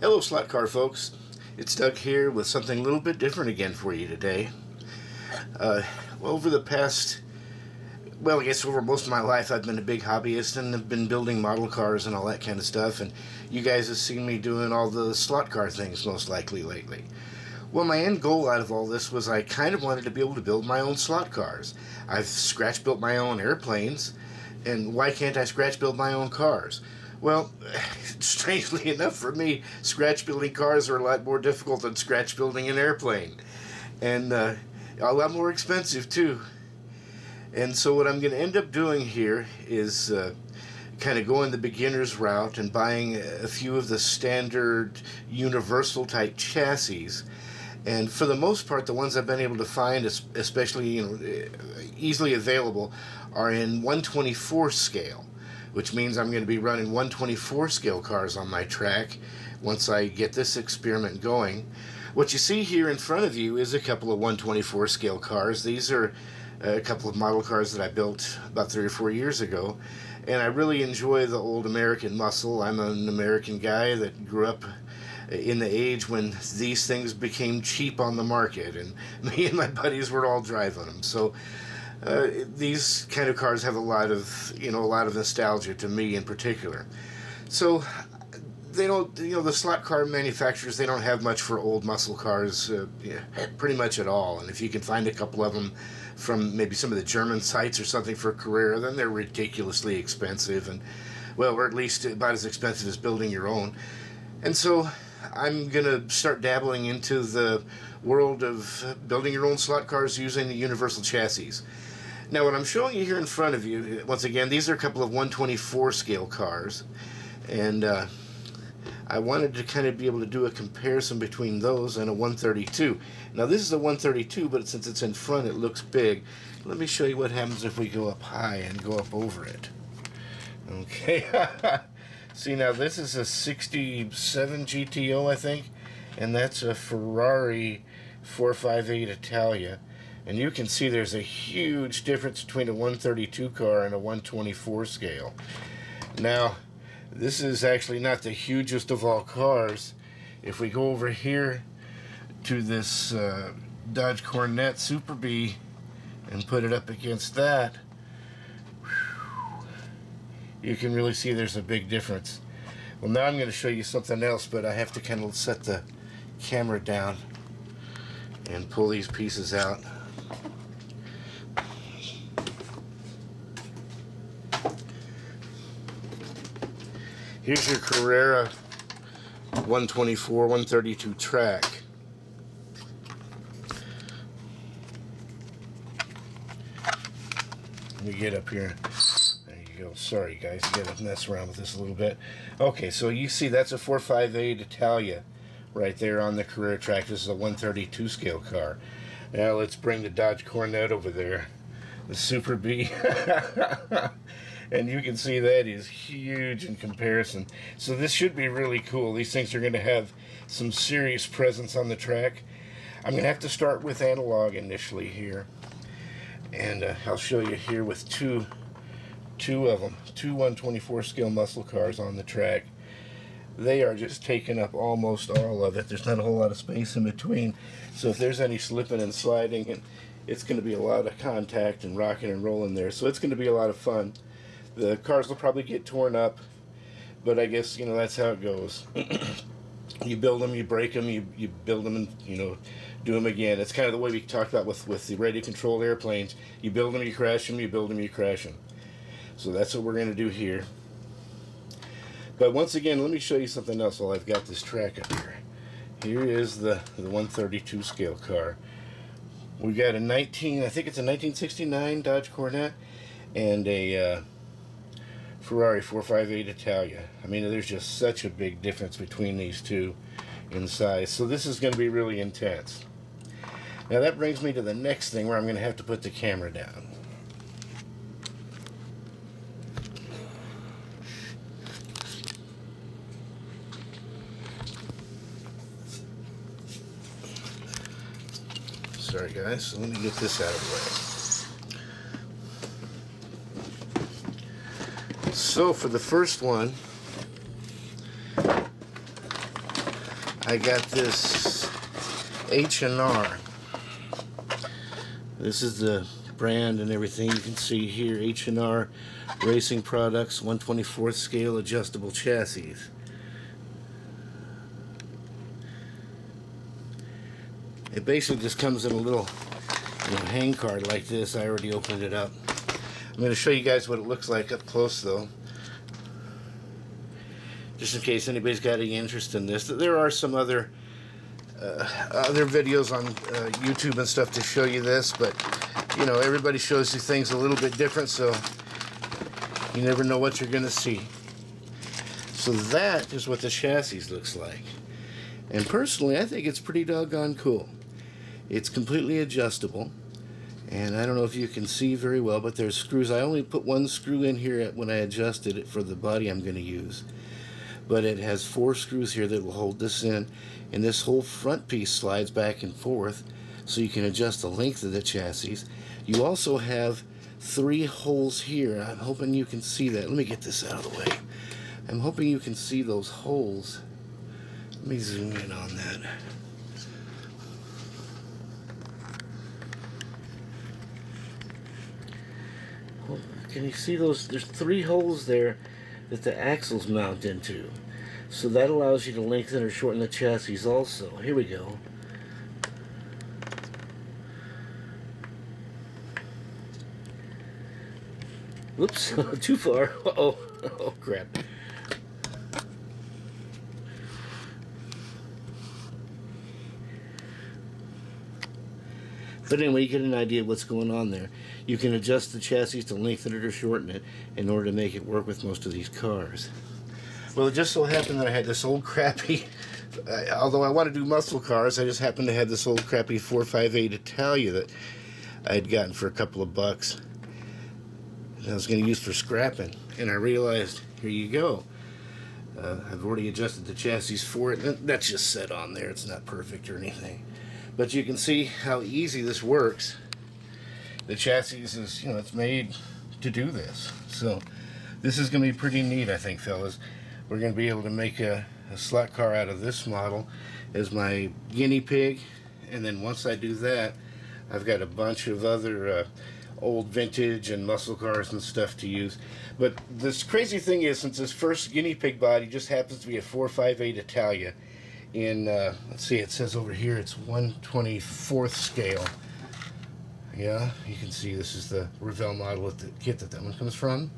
Hello, slot car folks. It's Doug here with something a little bit different again for you today. Over the past, I guess over most of my life, I've been a big hobbyist and have been building model cars and all that kind of stuff. And you guys have seen me doing all the slot car things most likely lately. Well, my end goal out of all this was I kind of wanted to be able to build my own slot cars. I've scratch built my own airplanes, and why can't I scratch build my own cars? Well, strangely enough for me, scratch building cars are a lot more difficult than scratch building an airplane. And a lot more expensive too. And so what I'm going to end up doing here is kind of going the beginner's route and buying a few of the standard universal type chassis. And for the most part, the ones I've been able to find, especially easily available, are in 1/24 scale, which means I'm going to be running 1/24 scale cars on my track once I get this experiment going. What you see here in front of you is a couple of 1/24 scale cars. These are a couple of model cars that I built about 3 or 4 years ago, and I really enjoy the old American muscle. I'm an American guy that grew up in the age when these things became cheap on the market, and me and my buddies were all driving them. So these kind of cars have a lot of nostalgia to me in particular. So they don't, the slot car manufacturers, they don't have much for old muscle cars, pretty much at all. And if you can find a couple of them from maybe some of the German sites or something for Carrera, then they're ridiculously expensive, and or at least about as expensive as building your own. And so I'm gonna start dabbling into the world of building your own slot cars using the universal chassis. Now, what I'm showing you here in front of you, once again, these are a couple of 1/24 scale cars, and I wanted to kind of be able to do a comparison between those and a 132. Now, this is a 132, but since it's in front, it looks big. Let me show you what happens if we go up high and go up over it. Okay. See, now this is a 67 GTO, I think, and that's a Ferrari 458 Italia. And you can see there's a huge difference between a 132 car and a 1/24 scale. Now, this is actually not the hugest of all cars. If we go over here to this Dodge Corvette Super Bee and put it up against that, you can really see there's a big difference. Well, now I'm going to show you something else, but I have to kind of set the camera down and pull these pieces out. Here's your Carrera 1/24, 132 track. Let me get up here. There you go. Sorry, guys. I gotta mess around with this a little bit. Okay, so you see that's a 458 Italia right there on the Carrera track. This is a 132 scale car. Now let's bring the Dodge Corvette over there, the Super Bee. And you can see that is huge in comparison. So this should be really cool. These things are going to have some serious presence on the track. I'm going to have to start with analog initially here. And I'll show you here with two of them. Two 1/24 scale muscle cars on the track. They are just taking up almost all of it. There's not a whole lot of space in between. So if there's any slipping and sliding, and it's going to be a lot of contact and rocking and rolling there. So it's going to be a lot of fun. The cars will probably get torn up, but I guess, that's how it goes. You build them, you break them, you build them, and, do them again. It's kind of the way we talked about with the radio-controlled airplanes. You build them, you crash them, you build them, you crash them. So that's what we're going to do here. But once again, let me show you something else while I've got this track up here. Here is the 132 scale car. We've got I think it's a 1969 Dodge Corvette and a Ferrari 458 Italia. I mean, there's just such a big difference between these two in size. So this is going to be really intense. Now that brings me to the next thing where I'm going to have to put the camera down. Sorry guys, so let me get this out of the way. So for the first one, I got this H&R. This is the brand and everything. You can see here, H&R Racing Products 1/24 scale adjustable chassis. It basically just comes in a little hang card like this. I already opened it up. I'm going to show you guys what it looks like up close though, just in case anybody's got any interest in this. There are some other videos on YouTube and stuff to show you this, but you know, everybody shows you things a little bit different, so you never know what you're going to see. So that is what the chassis looks like, and personally I think it's pretty doggone cool. It's completely adjustable, and I don't know if you can see very well, but there's screws. I only put one screw in here when I adjusted it for the body I'm going to use, but it has 4 screws here that will hold this in, and this whole front piece slides back and forth so you can adjust the length of the chassis. You also have 3 holes here. I'm hoping you can see that. Let me get this out of the way. I'm hoping you can see those holes. Let me zoom in on that. Can you see those? There's 3 holes there that the axles mount into. So that allows you to lengthen or shorten the chassis also. Here we go. Whoops, too far. Uh-oh. Oh, crap. But anyway, you get an idea of what's going on there. You can adjust the chassis to lengthen it or shorten it in order to make it work with most of these cars. Well, it just so happened that I had this old crappy, although I want to do muscle cars, I just happened to have this old crappy 458 Italia that I had gotten for a couple of bucks. And I was going to use for scrapping, and I realized, here you go. I've already adjusted the chassis for it. That's just set on there. It's not perfect or anything. But you can see how easy this works. The chassis is, it's made to do this. So this is going to be pretty neat, I think, fellas. We're going to be able to make a slot car out of this model as my guinea pig. And then once I do that, I've got a bunch of other old vintage and muscle cars and stuff to use. But this crazy thing is, since this first guinea pig body just happens to be a 458 Italia, in let's see, it says over here it's 1/24 scale. Yeah, you can see this is the Revell model with the kit that one comes from.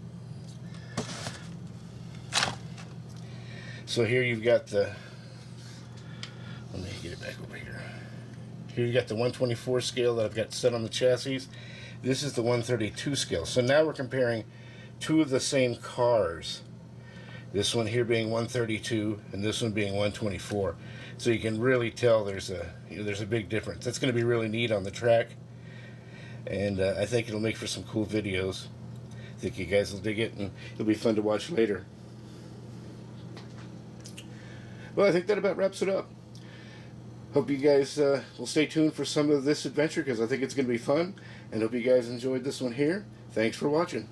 So here you've got the, let me get it back over here. Here you got the 1/24 scale that I've got set on the chassis. This is the 1/32 scale. So now we're comparing 2 of the same cars. This one here being 1/32 and this one being 1/24. So you can really tell there's a big difference. That's going to be really neat on the track, and I think it'll make for some cool videos. I think you guys will dig it, and it'll be fun to watch later. Well, I think that about wraps it up. Hope you guys will stay tuned for some of this adventure, because I think it's going to be fun, and hope you guys enjoyed this one here. Thanks for watching.